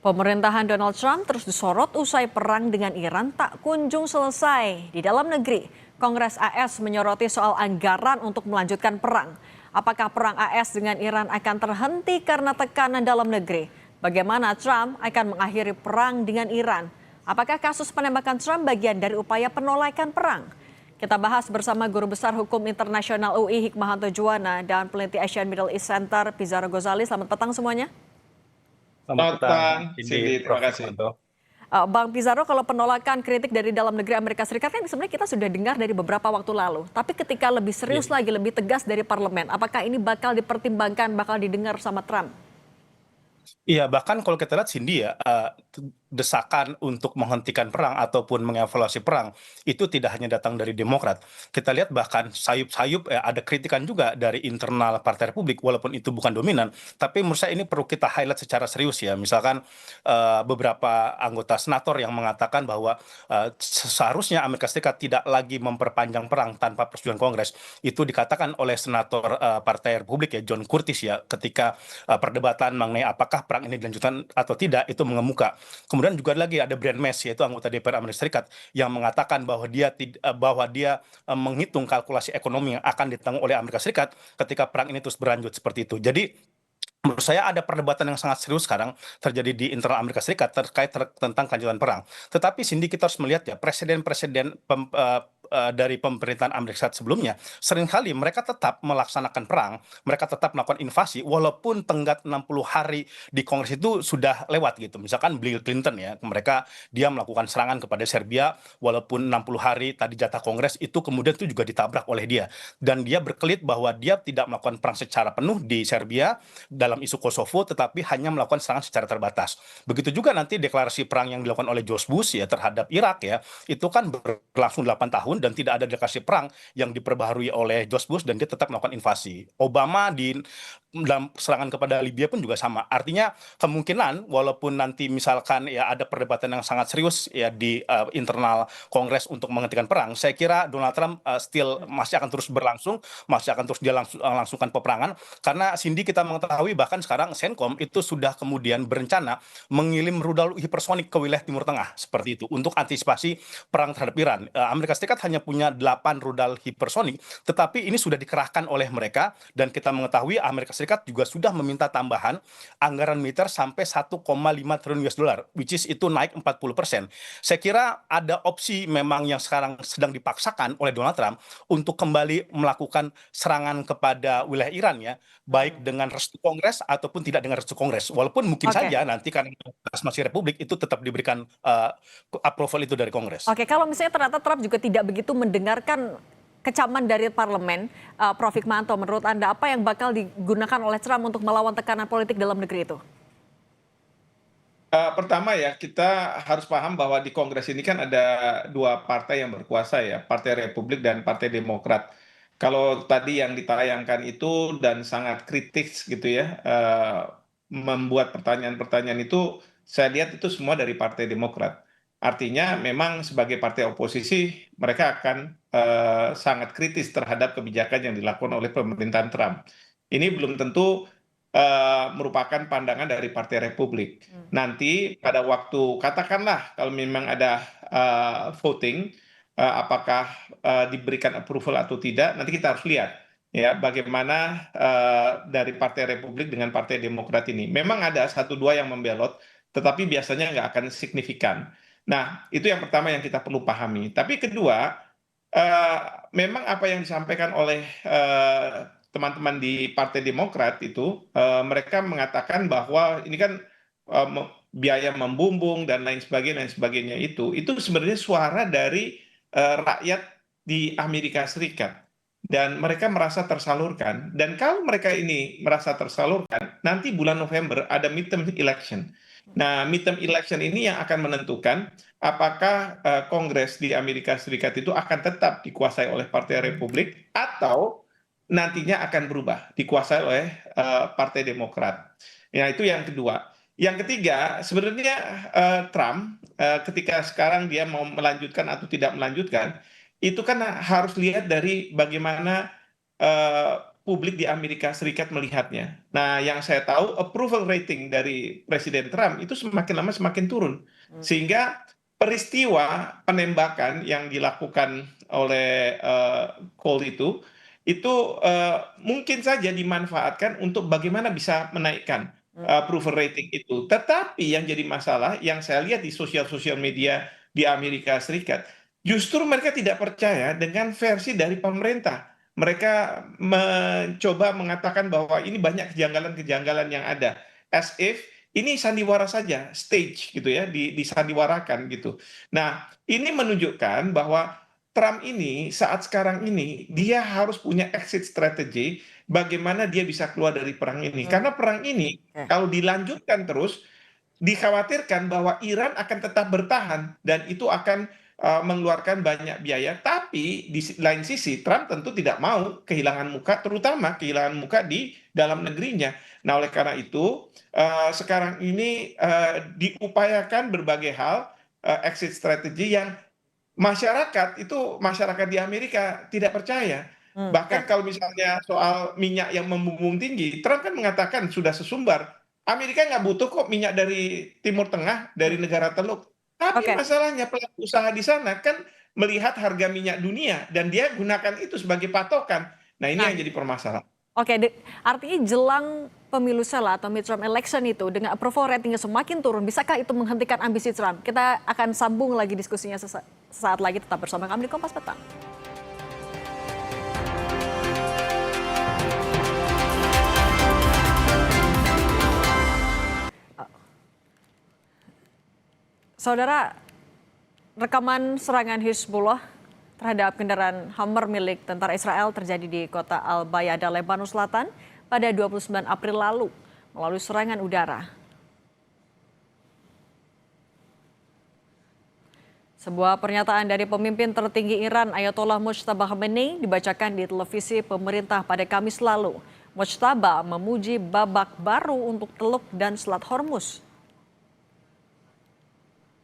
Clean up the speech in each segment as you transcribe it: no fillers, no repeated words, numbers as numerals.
Pemerintahan Donald Trump terus disorot usai perang dengan Iran tak kunjung selesai. Di dalam negeri, Kongres AS menyoroti soal anggaran untuk melanjutkan perang. Apakah perang AS dengan Iran akan terhenti karena tekanan dalam negeri? Bagaimana Trump akan mengakhiri perang dengan Iran? Apakah kasus penembakan Trump bagian dari upaya penolakan perang? Kita bahas bersama Guru Besar Hukum Internasional UI Hikmahanto Juwana dan peneliti Asian Middle East Center Pizarro Gozali. Selamat petang semuanya. Selamat Selamat petang, petang, Cindy, Cindy, terima Prof. kasih. Hikmanto. Bang Pizarro, kalau penolakan kritik dari dalam negeri Amerika Serikat kan sebenarnya kita sudah dengar dari beberapa waktu lalu. Tapi ketika lebih serius Iya. lagi, lebih tegas dari parlemen, apakah ini bakal dipertimbangkan, bakal didengar sama Trump? Iya, bahkan kalau kita lihat Cindy ya, desakan untuk menghentikan perang ataupun mengevaluasi perang itu tidak hanya datang dari Demokrat. Kita lihat bahkan sayup-sayup ada kritikan juga dari internal Partai Republik walaupun itu bukan dominan. Tapi menurut saya ini perlu kita highlight secara serius ya. Misalkan beberapa anggota senator yang mengatakan bahwa seharusnya Amerika Serikat tidak lagi memperpanjang perang tanpa persetujuan Kongres. Itu dikatakan oleh senator Partai Republik ya John Curtis ya ketika perdebatan mengenai apakah perang ini dilanjutkan atau tidak itu mengemuka. Kemudian juga lagi ada Brian Mess yaitu anggota DPR Amerika Serikat yang mengatakan bahwa dia menghitung kalkulasi ekonomi yang akan ditanggung oleh Amerika Serikat ketika perang ini terus berlanjut seperti itu. Jadi menurut saya ada perdebatan yang sangat serius sekarang terjadi di internal Amerika Serikat terkait tentang kelanjutan perang. Tetapi Cindy kita harus melihat ya presiden-presiden dari pemerintahan Amerika Serikat sebelumnya seringkali mereka tetap melaksanakan perang, mereka tetap melakukan invasi walaupun tenggat 60 hari di Kongres itu sudah lewat gitu. Misalkan Bill Clinton ya, dia melakukan serangan kepada Serbia walaupun 60 hari tadi jatah Kongres itu kemudian itu juga ditabrak oleh dia dan dia berkelit bahwa dia tidak melakukan perang secara penuh di Serbia dalam isu Kosovo tetapi hanya melakukan serangan secara terbatas. Begitu juga nanti deklarasi perang yang dilakukan oleh George Bush ya terhadap Irak ya, itu kan berlangsung 8 tahun dan tidak ada deklarasi perang yang diperbaharui oleh George Bush dan dia tetap melakukan invasi. Obama dalam serangan kepada Libya pun juga sama. Artinya kemungkinan walaupun nanti misalkan ya ada perdebatan yang sangat serius ya di internal Kongres untuk menghentikan perang, saya kira Donald Trump still masih akan terus berlangsung, masih akan terus dia langsungkan peperangan karena Cindy kita mengetahui bahkan sekarang Centcom itu sudah kemudian berencana mengirim rudal hipersonik ke wilayah Timur Tengah seperti itu untuk antisipasi perang terhadap Iran. Amerika Serikat hanya punya 8 rudal hipersonik, tetapi ini sudah dikerahkan oleh mereka dan kita mengetahui Amerika Serikat juga sudah meminta tambahan anggaran militer sampai 1,5 triliun US dollar, which is itu naik 40%. Saya kira ada opsi memang yang sekarang sedang dipaksakan oleh Donald Trump untuk kembali melakukan serangan kepada wilayah Iran ya, baik dengan restu Kongres ataupun tidak dengan restu Kongres. Walaupun mungkin Oke. saja nanti karena masih Republik itu tetap diberikan approval itu dari Kongres. Oke, kalau misalnya ternyata Trump juga tidak begitu mendengarkan kecaman dari parlemen, Prof. Hikmahanto, menurut Anda apa yang bakal digunakan oleh Trump untuk melawan tekanan politik dalam negeri itu? Pertama ya, kita harus paham bahwa di Kongres ini kan ada dua partai yang berkuasa ya, Partai Republik dan Partai Demokrat. Kalau tadi yang ditayangkan itu dan sangat kritis gitu ya, membuat pertanyaan-pertanyaan itu, saya lihat itu semua dari Partai Demokrat. Artinya memang sebagai partai oposisi, mereka akan sangat kritis terhadap kebijakan yang dilakukan oleh pemerintahan Trump. Ini belum tentu merupakan pandangan dari Partai Republik. Nanti pada waktu katakanlah kalau memang ada voting, apakah diberikan approval atau tidak, nanti kita harus lihat ya bagaimana dari Partai Republik dengan Partai Demokrat ini. Memang ada satu dua yang membelot, tetapi biasanya nggak akan signifikan. Nah, itu yang pertama yang kita perlu pahami. Tapi kedua, eh, memang apa yang disampaikan oleh teman-teman di Partai Demokrat itu, mereka mengatakan bahwa ini kan biaya membumbung dan lain sebagainya itu sebenarnya suara dari rakyat di Amerika Serikat dan mereka merasa tersalurkan dan kalau mereka ini merasa tersalurkan nanti bulan November ada midterm election. Nah, midterm election ini yang akan menentukan apakah Kongres di Amerika Serikat itu akan tetap dikuasai oleh Partai Republik atau nantinya akan berubah dikuasai oleh Partai Demokrat. Ya, itu yang kedua. Yang ketiga, sebenarnya Trump ketika sekarang dia mau melanjutkan atau tidak melanjutkan, itu kan harus lihat dari bagaimana publik di Amerika Serikat melihatnya. Nah, yang saya tahu approval rating dari Presiden Trump itu semakin lama semakin turun. Sehingga peristiwa penembakan yang dilakukan oleh Cole itu mungkin saja dimanfaatkan untuk bagaimana bisa menaikkan approval rating itu. Tetapi yang jadi masalah yang saya lihat di sosial media di Amerika Serikat, justru mereka tidak percaya dengan versi dari pemerintah. Mereka mencoba mengatakan bahwa ini banyak kejanggalan-kejanggalan yang ada. As if ini sandiwara saja, stage gitu ya, disandiwarakan gitu. Nah, ini menunjukkan bahwa Trump ini saat sekarang ini dia harus punya exit strategy bagaimana dia bisa keluar dari perang ini. Karena perang ini kalau dilanjutkan terus dikhawatirkan bahwa Iran akan tetap bertahan dan itu akan mengeluarkan banyak biaya. Tapi di lain sisi Trump tentu tidak mau kehilangan muka, terutama kehilangan muka di dalam negerinya. Nah, oleh karena itu sekarang ini diupayakan berbagai hal exit strategy yang masyarakat di Amerika tidak percaya. Bahkan kalau misalnya soal minyak yang membumbung tinggi, Trump kan mengatakan sudah sesumbar. Amerika nggak butuh kok minyak dari Timur Tengah, dari negara Teluk. Tapi Oke. masalahnya pelaku usaha di sana kan melihat harga minyak dunia dan dia gunakan itu sebagai patokan. Nah, ini Nah, yang jadi permasalahan. oke, artinya jelang pemilu sela atau midterm election itu dengan approval ratingnya semakin turun, bisakah itu menghentikan ambisi Trump? Kita akan sambung lagi diskusinya sesaat lagi, tetap bersama kami di Kompas Petang. Saudara, rekaman serangan Hizbullah terhadap kendaraan Hummer milik tentara Israel terjadi di kota Al-Bayada, Lebanon Selatan pada 29 April lalu melalui serangan udara. Sebuah pernyataan dari pemimpin tertinggi Iran, Ayatollah Mojtaba Khamenei, dibacakan di televisi pemerintah pada Kamis lalu. Mojtaba memuji babak baru untuk Teluk dan Selat Hormuz.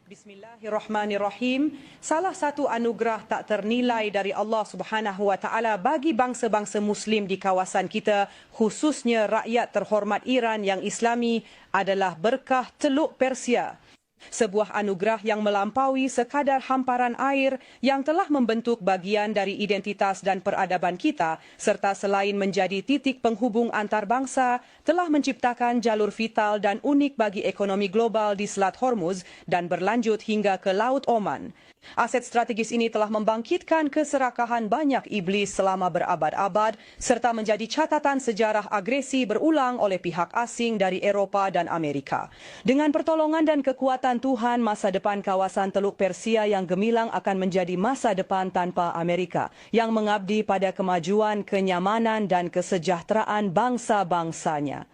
Bismillahirrahmanirrahim. Salah satu anugerah tak ternilai dari Allah Subhanahu wa taala bagi bangsa-bangsa muslim di kawasan kita, khususnya rakyat terhormat Iran yang Islami, adalah berkah Teluk Persia. Sebuah anugerah yang melampaui sekadar hamparan air yang telah membentuk bagian dari identitas dan peradaban kita, serta selain menjadi titik penghubung antarbangsa, telah menciptakan jalur vital dan unik bagi ekonomi global di Selat Hormuz dan berlanjut hingga ke Laut Oman. Aset strategis ini telah membangkitkan keserakahan banyak iblis selama berabad-abad serta menjadi catatan sejarah agresi berulang oleh pihak asing dari Eropah dan Amerika. Dengan pertolongan dan kekuatan Tuhan, masa depan kawasan Teluk Persia yang gemilang akan menjadi masa depan tanpa Amerika yang mengabdi pada kemajuan, kenyamanan dan kesejahteraan bangsa-bangsanya.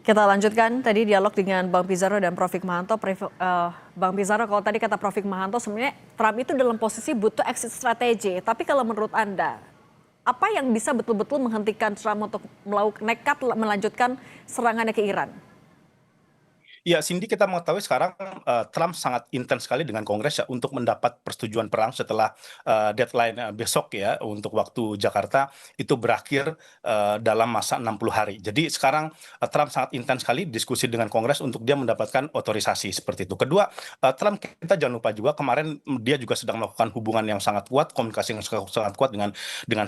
Kita lanjutkan tadi dialog dengan Bang Pizarro dan Prof. Hikmahanto. Bang Pizarro, kalau tadi kata Prof. Hikmahanto sebenarnya Trump itu dalam posisi butuh exit strategi. Tapi kalau menurut Anda, apa yang bisa betul-betul menghentikan Trump untuk nekat melanjutkan serangannya ke Iran? Ya, Cindy, kita mengetahui sekarang Trump sangat intens sekali dengan Kongres ya untuk mendapat persetujuan perang setelah deadline besok ya untuk waktu Jakarta itu berakhir dalam masa 60 hari. Jadi sekarang Trump sangat intens sekali diskusi dengan Kongres untuk dia mendapatkan otorisasi seperti itu. Kedua, Trump kita jangan lupa juga kemarin dia juga sedang melakukan hubungan yang sangat kuat, komunikasi yang sangat kuat dengan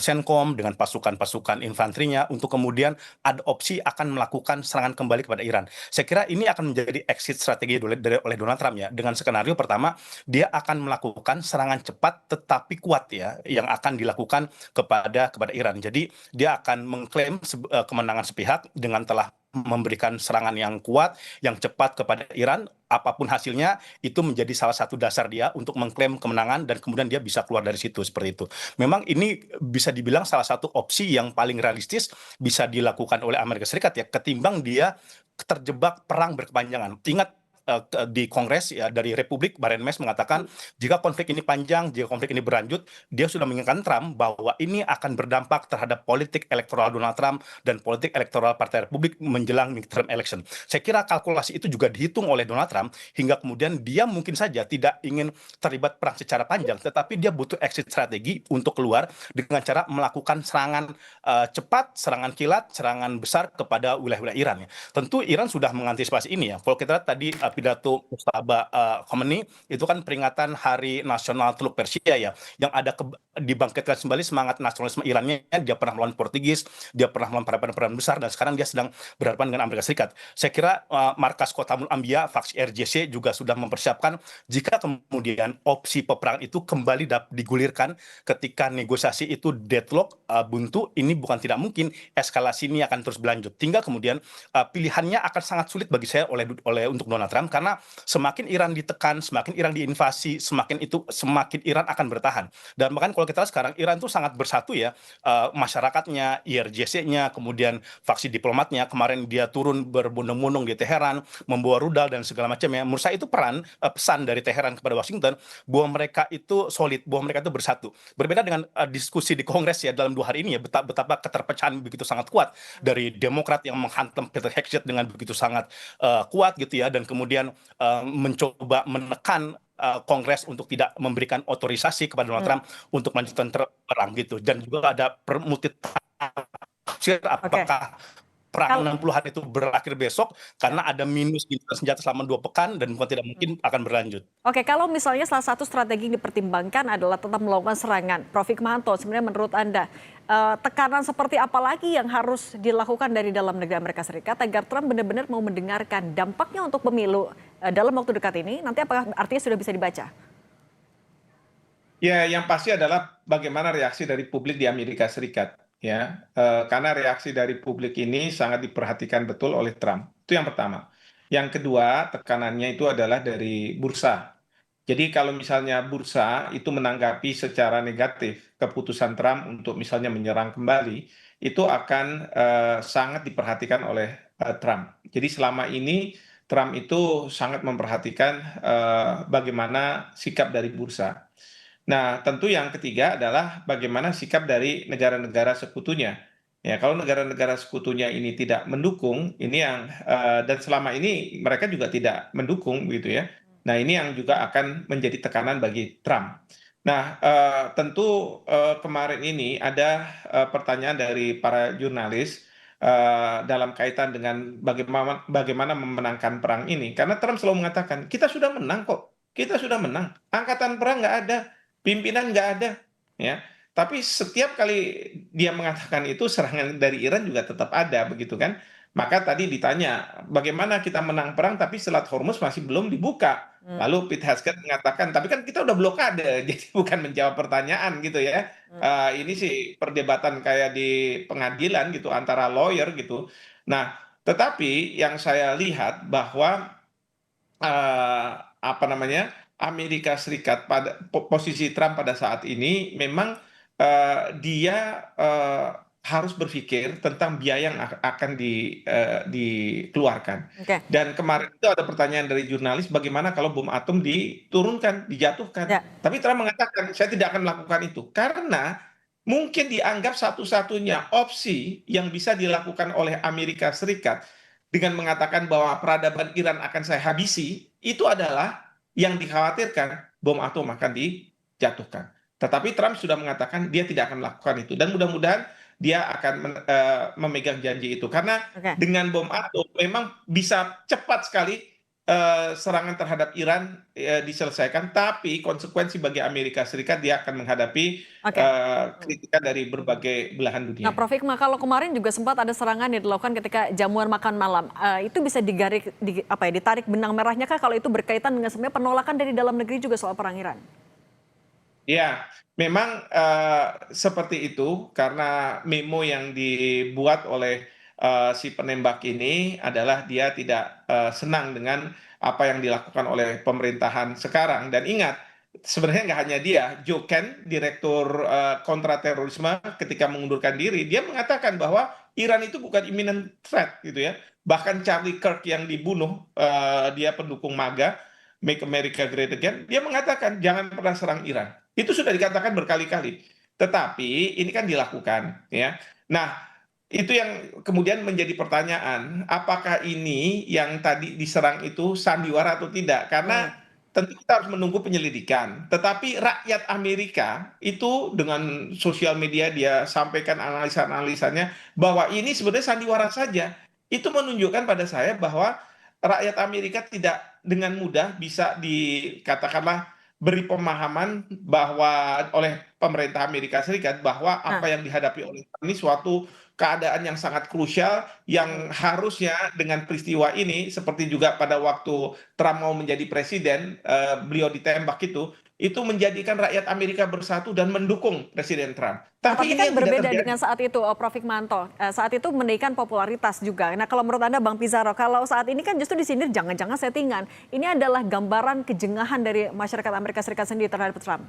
Centcom, dengan pasukan-pasukan infanterinya untuk kemudian ada opsi akan melakukan serangan kembali kepada Iran. Saya kira ini akan menjadi exit strategi oleh Donald Trump ya, dengan skenario pertama dia akan melakukan serangan cepat tetapi kuat ya yang akan dilakukan kepada Iran. Jadi dia akan mengklaim kemenangan sepihak dengan telah memberikan serangan yang kuat, yang cepat kepada Iran. Apapun hasilnya itu menjadi salah satu dasar dia untuk mengklaim kemenangan dan kemudian dia bisa keluar dari situ seperti itu. Memang ini bisa dibilang salah satu opsi yang paling realistis bisa dilakukan oleh Amerika Serikat ya, ketimbang dia terjebak perang berkepanjangan. Ingat di Kongres ya dari Republik, Barron Mess mengatakan jika konflik ini panjang, jika konflik ini berlanjut, dia sudah mengingatkan Trump bahwa ini akan berdampak terhadap politik elektoral Donald Trump dan politik elektoral Partai Republik menjelang midterm election. Saya kira kalkulasi itu juga dihitung oleh Donald Trump hingga kemudian dia mungkin saja tidak ingin terlibat perang secara panjang, tetapi dia butuh exit strategi untuk keluar dengan cara melakukan serangan cepat, serangan kilat, serangan besar kepada wilayah-wilayah Iran. Ya. Tentu Iran sudah mengantisipasi ini ya. Kalau kita lihat tadi pidato Mustafa Khomeini itu kan peringatan Hari Nasional Teluk Persia ya, yang ada dibangkitkan kembali semangat nasionalisme Irannya. Dia pernah melawan Portugis, dia pernah melawan peradaban besar, dan sekarang dia sedang berhadapan dengan Amerika Serikat. Saya kira markas Khotamul Anbiya, faksi RJC juga sudah mempersiapkan jika kemudian opsi peperangan itu kembali digulirkan ketika negosiasi itu deadlock, buntu, ini bukan tidak mungkin eskalasi ini akan terus berlanjut. Tinggal kemudian pilihannya akan sangat sulit bagi saya untuk Donald Trump, karena semakin Iran ditekan, semakin Iran diinvasi, semakin Iran akan bertahan. Dan bahkan kalau kita lihat sekarang Iran itu sangat bersatu ya, masyarakatnya, IRGC-nya, kemudian faksi diplomatnya. Kemarin dia turun berbondong-bondong di Teheran, membawa rudal dan segala macam ya. Menurut saya itu pesan dari Teheran kepada Washington bahwa mereka itu solid, bahwa mereka itu bersatu. Berbeda dengan diskusi di Kongres ya dalam 2 hari ini ya, betapa keterpecahan begitu sangat kuat dari Demokrat yang menghantam Peter Hegseth dengan begitu sangat kuat gitu ya, dan kemudian mencoba menekan Kongres untuk tidak memberikan otorisasi kepada Donald Trump untuk melanjutkan perang gitu, dan juga ada multitafsir apakah perang 60-an itu berakhir besok karena ada minus di senjata selama 2 pekan dan bukan tidak mungkin akan berlanjut. Oke, kalau misalnya salah satu strategi yang dipertimbangkan adalah tetap melakukan serangan, Prof. Hikmahanto, sebenarnya menurut Anda tekanan seperti apa lagi yang harus dilakukan dari dalam negeri Amerika Serikat agar Trump benar-benar mau mendengarkan dampaknya untuk pemilu dalam waktu dekat ini? Nanti apakah artinya sudah bisa dibaca? Ya, yang pasti adalah bagaimana reaksi dari publik di Amerika Serikat. Ya, karena reaksi dari publik ini sangat diperhatikan betul oleh Trump. Itu yang pertama. Yang kedua, tekanannya itu adalah dari bursa. Jadi kalau misalnya bursa itu menanggapi secara negatif keputusan Trump untuk misalnya menyerang kembali, itu akan sangat diperhatikan oleh Trump. Jadi selama ini Trump itu sangat memperhatikan bagaimana sikap dari bursa. Nah, tentu yang ketiga adalah bagaimana sikap dari negara-negara sekutunya. Ya, kalau negara-negara sekutunya ini tidak mendukung, ini yang dan selama ini mereka juga tidak mendukung gitu ya. Nah, ini yang juga akan menjadi tekanan bagi Trump. Nah, tentu kemarin ini ada pertanyaan dari para jurnalis dalam kaitan dengan bagaimana memenangkan perang ini. Karena Trump selalu mengatakan, kita sudah menang kok, kita sudah menang. Angkatan perang nggak ada. Pimpinan nggak ada, ya. Tapi setiap kali dia mengatakan itu serangan dari Iran juga tetap ada, begitu kan? Maka tadi ditanya, bagaimana kita menang perang tapi Selat Hormuz masih belum dibuka. Lalu Pete Hegseth mengatakan, tapi kan kita udah blokade, jadi bukan menjawab pertanyaan gitu ya. Ini sih perdebatan kayak di pengadilan gitu antara lawyer gitu. Nah, tetapi yang saya lihat bahwa apa namanya, Amerika Serikat pada posisi Trump pada saat ini memang dia harus berpikir tentang biaya yang akan dikeluarkan. Oke. Dan kemarin itu ada pertanyaan dari jurnalis, bagaimana kalau bom atom diturunkan, dijatuhkan? Ya. Tapi Trump mengatakan, saya tidak akan melakukan itu karena mungkin dianggap satu-satunya opsi yang bisa dilakukan oleh Amerika Serikat dengan mengatakan bahwa peradaban Iran akan saya habisi, itu adalah yang dikhawatirkan bom atom akan dijatuhkan. Tetapi Trump sudah mengatakan dia tidak akan melakukan itu. Dan mudah-mudahan dia akan memegang janji itu. Karena dengan bom atom memang bisa cepat sekali serangan terhadap Iran diselesaikan. Tapi konsekuensi bagi Amerika Serikat, dia akan menghadapi kritikan dari berbagai belahan dunia. Nah, Prof. Hikmah, kalau kemarin juga sempat ada serangan yang dilakukan ketika jamuan makan malam. Itu bisa ditarik benang merahnya kah kalau itu berkaitan dengan sebenarnya penolakan dari dalam negeri juga soal perang Iran? Ya, memang seperti itu karena memo yang dibuat oleh si penembak ini adalah dia tidak senang dengan apa yang dilakukan oleh pemerintahan sekarang. Dan ingat, sebenarnya nggak hanya dia, Joe Ken, direktur kontraterorisme, ketika mengundurkan diri, dia mengatakan bahwa Iran itu bukan imminent threat gitu ya. Bahkan Charlie Kirk yang dibunuh, dia pendukung MAGA, Make America Great Again, dia mengatakan jangan pernah serang Iran. Itu sudah dikatakan berkali-kali. Tetapi ini kan dilakukan, ya. Nah, itu yang kemudian menjadi pertanyaan, apakah ini yang tadi diserang itu sandiwara atau tidak? Karena tentu kita harus menunggu penyelidikan. Tetapi rakyat Amerika itu dengan sosial media dia sampaikan analisa-analisanya bahwa ini sebenarnya sandiwara saja. Itu menunjukkan pada saya bahwa rakyat Amerika tidak dengan mudah bisa dikatakanlah beri pemahaman bahwa oleh pemerintah Amerika Serikat bahwa Nah, apa yang dihadapi oleh Trump ini suatu keadaan yang sangat krusial yang harusnya dengan peristiwa ini seperti juga pada waktu Trump mau menjadi presiden, beliau ditembak itu menjadikan rakyat Amerika bersatu dan mendukung Presiden Trump. nah, Tapi tapi ini kan yang tidak berbeda terjadi. dengan saat itu, Prof. Hikmanto. Saat itu menaikkan popularitas juga. Nah, kalau menurut Anda, Bang Pizarro, kalau saat ini kan justru disindir jangan-jangan settingan. Ini adalah gambaran kejengahan dari masyarakat Amerika Serikat sendiri terhadap Trump.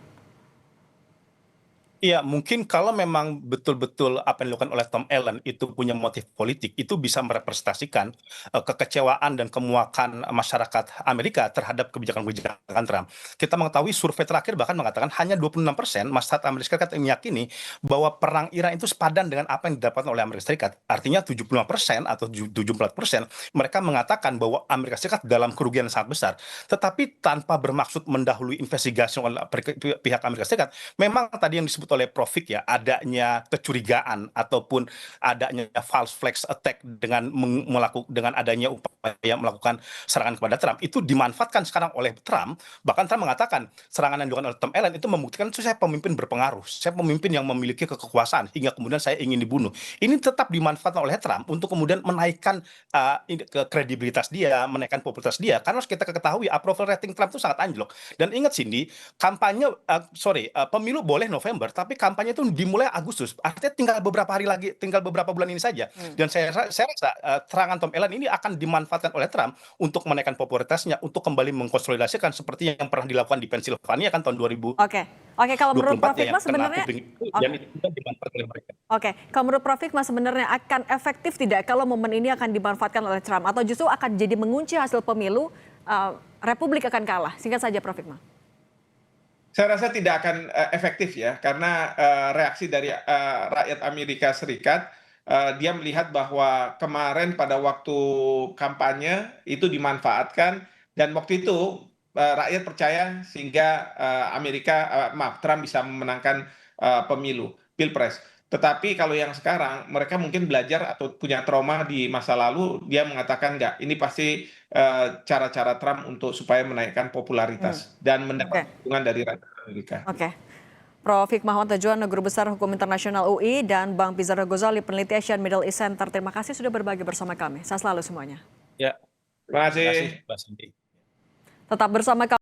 Iya, mungkin kalau memang betul-betul apa yang dilakukan oleh Tom Allen itu punya motif politik, itu bisa merepresentasikan kekecewaan dan kemuakan masyarakat Amerika terhadap kebijakan-kebijakan Trump. Kita mengetahui survei terakhir bahkan mengatakan hanya 26% masyarakat Amerika Serikat yang meyakini bahwa perang Iran itu sepadan dengan apa yang didapatkan oleh Amerika Serikat. Artinya 75% atau 74% mereka mengatakan bahwa Amerika Serikat dalam kerugian yang sangat besar. Tetapi tanpa bermaksud mendahului investigasi oleh pihak Amerika Serikat, memang tadi yang disebut oleh Prof. Fik ya, adanya kecurigaan ataupun adanya false flag attack dengan dengan adanya upaya melakukan serangan kepada Trump itu dimanfaatkan sekarang oleh Trump. Bahkan Trump mengatakan serangan yang dilakukan oleh Tom Allen itu membuktikan saya pemimpin berpengaruh, saya pemimpin yang memiliki kekuasaan hingga kemudian saya ingin dibunuh. Ini tetap dimanfaatkan oleh Trump untuk kemudian menaikkan kredibilitas dia, menaikkan popularitas dia. Karena harus kita ketahui approval rating Trump itu sangat anjlok. Dan ingat Cindy, pemilu boleh November, tapi kampanye itu dimulai Agustus. Artinya tinggal beberapa hari lagi, tinggal beberapa bulan ini saja. Dan saya rasa serangan Tom Allen ini akan dimanfaatkan oleh Trump untuk menaikkan popularitasnya, untuk kembali mengkonsolidasikan seperti yang pernah dilakukan di Pennsylvania kan tahun 2024 Oke, kalau menurut Prof. ya, Hikmah yang kena sebenarnya, kuping itu, dan itu juga dimanfaatkan oleh mereka. oke, kalau menurut Prof. Hikmah sebenarnya akan efektif tidak kalau momen ini akan dimanfaatkan oleh Trump atau justru akan jadi mengunci hasil pemilu, Republik akan kalah? Singkat saja, Prof. Hikmah. Saya rasa tidak akan efektif ya, karena reaksi dari rakyat Amerika Serikat, dia melihat bahwa kemarin pada waktu kampanye itu dimanfaatkan dan waktu itu rakyat percaya sehingga Trump bisa memenangkan pemilu, Pilpres. Tetapi kalau yang sekarang mereka mungkin belajar atau punya trauma di masa lalu, dia mengatakan enggak, ini pasti cara-cara Trump untuk supaya menaikkan popularitas dan mendapat dukungan dari rakyat Amerika. Oke. Prof. Hikmahanto Juwana, Guru Besar Hukum Internasional UI, dan Bang Pizarro Ghazali, peneliti Asian Middle East Center. Terima kasih sudah berbagi bersama kami. Sehat selalu semuanya. Ya, Terima kasih. terima kasih, Mbak Cindy. Tetap bersama kami.